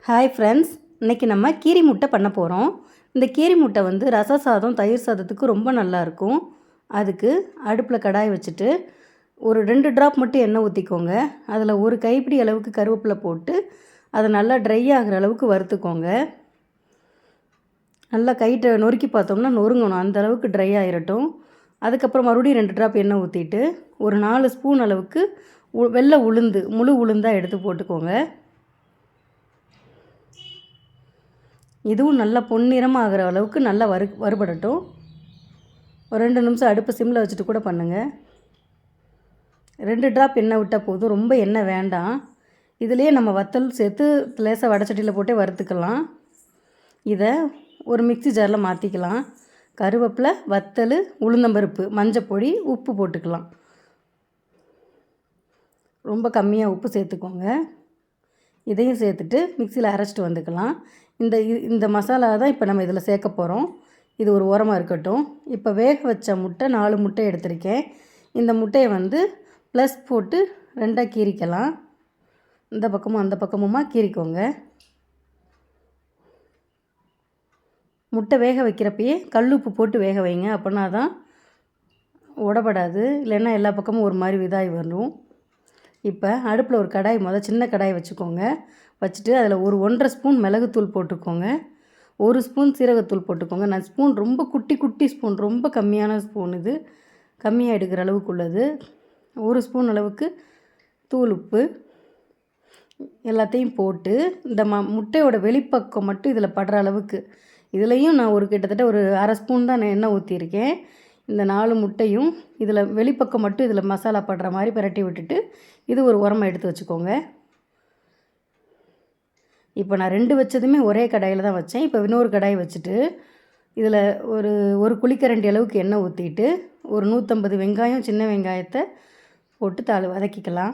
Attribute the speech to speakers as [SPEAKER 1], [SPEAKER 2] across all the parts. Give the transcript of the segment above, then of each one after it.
[SPEAKER 1] Hi friends, இன்றைக்கி நம்ம கீரி முட்டை பண்ண போகிறோம். இந்த கீரி முட்டை வந்து ரச சாதம், தயிர் சாதத்துக்கு ரொம்ப நல்லாயிருக்கும். அதுக்கு அடுப்பில் கடாய் வச்சுட்டு ஒரு 2 ட்ராப் மட்டும் எண்ணெய் ஊற்றிக்கோங்க. அதில் ஒரு கைப்பிடி அளவுக்கு கருவேப்பிலை போட்டு அதை நல்லா ட்ரை ஆகிற அளவுக்கு வறுத்துக்கோங்க. நல்லா கைட்டை நொறுக்கி பார்த்தோம்னா நொறுங்கணும், அந்த அளவுக்கு ட்ரை ஆகிரட்டும். அதுக்கப்புறம் மறுபடியும் 2 ட்ராப் எண்ணெய் ஊற்றிட்டு ஒரு 4 ஸ்பூன் அளவுக்கு வெள்ளை உளுந்து, முழு உளுந்தாக எடுத்து போட்டுக்கோங்க. இதுவும் நல்லா பொன்னிறமாக ஆகிற அளவுக்கு நல்லா வறுபடட்டும். ஒரு 2 நிமிஷம் அடுப்பு சிம்மில் வச்சுட்டு கூட பண்ணுங்கள். 2 ட்ராப் எண்ணெய் விட்டால் போதும், ரொம்ப எண்ணெய் வேண்டாம். இதிலேயே நம்ம வத்தல் சேர்த்து லேசாக வடச்சட்டியில் போட்டே வறுத்துக்கலாம். இதை ஒரு மிக்ஸி ஜாரில் மாற்றிக்கலாம். கருவேப்பிலை, வத்தல், உளுந்தம்பருப்பு, மஞ்சப்பொடி, உப்பு போட்டுக்கலாம். ரொம்ப கம்மியாக உப்பு சேர்த்துக்கோங்க. இதையும் சேர்த்துட்டு மிக்சியில் அரைச்சிட்டு வந்துக்கலாம். இந்த மசாலா தான் இப்போ நம்ம இதில் சேர்க்க போகிறோம். இது ஒரு ஓரமாக இருக்கட்டும். இப்போ வேக வச்ச முட்டை 4 முட்டை எடுத்திருக்கேன். இந்த முட்டையை வந்து ப்ளஸ் போட்டு 2ஆக கீறிக்கலாம். இந்த பக்கமும் அந்த பக்கமுமா கீறிக்கோங்க. முட்டை வேக வைக்கிறப்பயே கல்லுப்பு போட்டு வேக வைங்க, அப்படின்னா தான் உடப்படாது. இல்லைன்னா எல்லா பக்கமும் ஒரு மாதிரி இதாகி வரும். இப்போ அடுப்பில் ஒரு கடாய், சின்ன கடாய் வச்சுக்கோங்க. வச்சுட்டு அதில் ஒரு 1.5 ஸ்பூன் மிளகுத்தூள் போட்டுக்கோங்க. 1 ஸ்பூன் சீரகத்தூள் போட்டுக்கோங்க. நான் ஸ்பூன் ரொம்ப குட்டி ஸ்பூன், ரொம்ப கம்மியான ஸ்பூன், இது கம்மியாக எடுக்கிற அளவுக்கு உள்ளது. 1 ஸ்பூன் அளவுக்கு தூள் உப்பு எல்லாத்தையும் போட்டு இந்த முட்டையோட வெளிப்பக்கம் மட்டும் இதில் படுற அளவுக்கு, இதுலேயும் நான் கிட்டத்தட்ட ஒரு அரை ஸ்பூன் தான் நான் எண்ணெய் ஊற்றிருக்கேன். இந்த 4 முட்டையும் இதில் வெளிப்பக்கம் மட்டும் இதில் மசாலா படுற மாதிரி பரட்டி விட்டுட்டு இது ஒரு உரமாக எடுத்து வச்சுக்கோங்க. இப்போ நான் 2 வச்சதுமே ஒரே கடாயில் தான் வச்சேன். இப்போ இன்னொரு கடாய் வச்சுட்டு இதில் ஒரு குழிக்கரண்டி அளவுக்கு எண்ணெய் ஊற்றிட்டு ஒரு 150 வெங்காயம், சின்ன வெங்காயத்தை போட்டு வதக்கிக்கலாம்.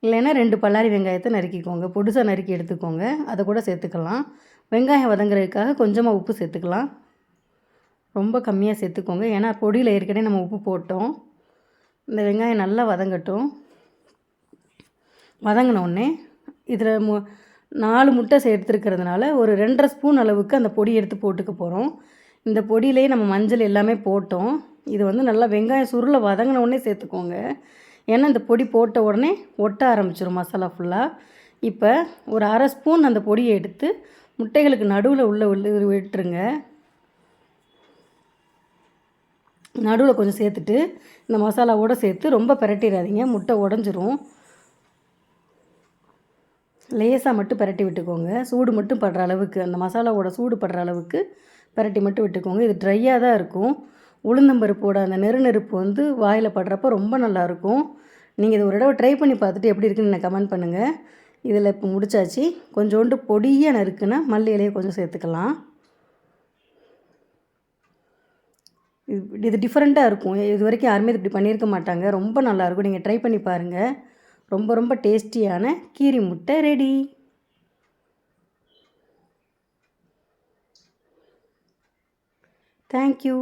[SPEAKER 1] இல்லைன்னா 2 பல்லாரி வெங்காயத்தை நறுக்கிக்கோங்க, பொடுசாக நறுக்கி எடுத்துக்கோங்க. அதை கூட சேர்த்துக்கலாம். வெங்காயம் வதங்குறதுக்காக கொஞ்சமாக உப்பு சேர்த்துக்கலாம். ரொம்ப கம்மியாக சேர்த்துக்கோங்க, ஏன்னா பொடியில் ஏற்கனவே நம்ம உப்பு போட்டோம். இந்த வெங்காயம் நல்லா வதங்கட்டும். வதங்கினோடனே இதில் 4 முட்டை சேர்த்துருக்கிறதுனால ஒரு 2.5 ஸ்பூன் அளவுக்கு அந்த பொடி எடுத்து போட்டுக்க போகிறோம். இந்த பொடியிலே நம்ம மஞ்சள் எல்லாமே போட்டோம். இது வந்து நல்லா வெங்காயம் சுருளை வதங்கின உடனே சேர்த்துக்கோங்க, ஏன்னா இந்த பொடி போட்ட உடனே ஒட்ட ஆரம்பிச்சிடும் மசாலா ஃபுல்லாக. இப்போ ஒரு அரை ஸ்பூன் அந்த பொடியை எடுத்து முட்டைகளுக்கு நடுவில் உள்ள விட்டுருங்க. நடுவில் கொஞ்சம் சேர்த்துட்டு இந்த மசாலாவோடு சேர்த்து ரொம்ப பிரட்டிடாதீங்க, முட்டை உடஞ்சிரும். லேசாக மட்டும் பிரட்டி விட்டுக்கோங்க. சூடு மட்டும் படுற அளவுக்கு, அந்த மசாலாவோட சூடு படுற அளவுக்கு பிரட்டி மட்டும் விட்டுக்கோங்க. இது ட்ரையாக தான் இருக்கும். உளுந்தம்பருப்போட அந்த நெருப்பு வந்து வாயில் படுறப்போ ரொம்ப நல்லாயிருக்கும். நீங்கள் இதை ஒரு தடவை ட்ரை பண்ணி பார்த்துட்டு எப்படி இருக்குன்னு எனக்கு கமெண்ட் பண்ணுங்கள். இதில் இப்போ முடிச்சாச்சு. கொஞ்சோண்டு பொடியாக நறுக்குன்னா மல்லி இலையை கொஞ்சம் சேர்த்துக்கலாம். இது டிஃப்ரெண்ட்டாக இருக்கும். இது வரைக்கும் யாருமே இப்படி பண்ணியிருக்க மாட்டாங்க. ரொம்ப நல்லாயிருக்கும். நீங்கள் ட்ரை பண்ணி பாருங்கள். ரொம்ப ரொம்ப டேஸ்டியான கீரி முட்டை ரெடி. தேங்க்யூ.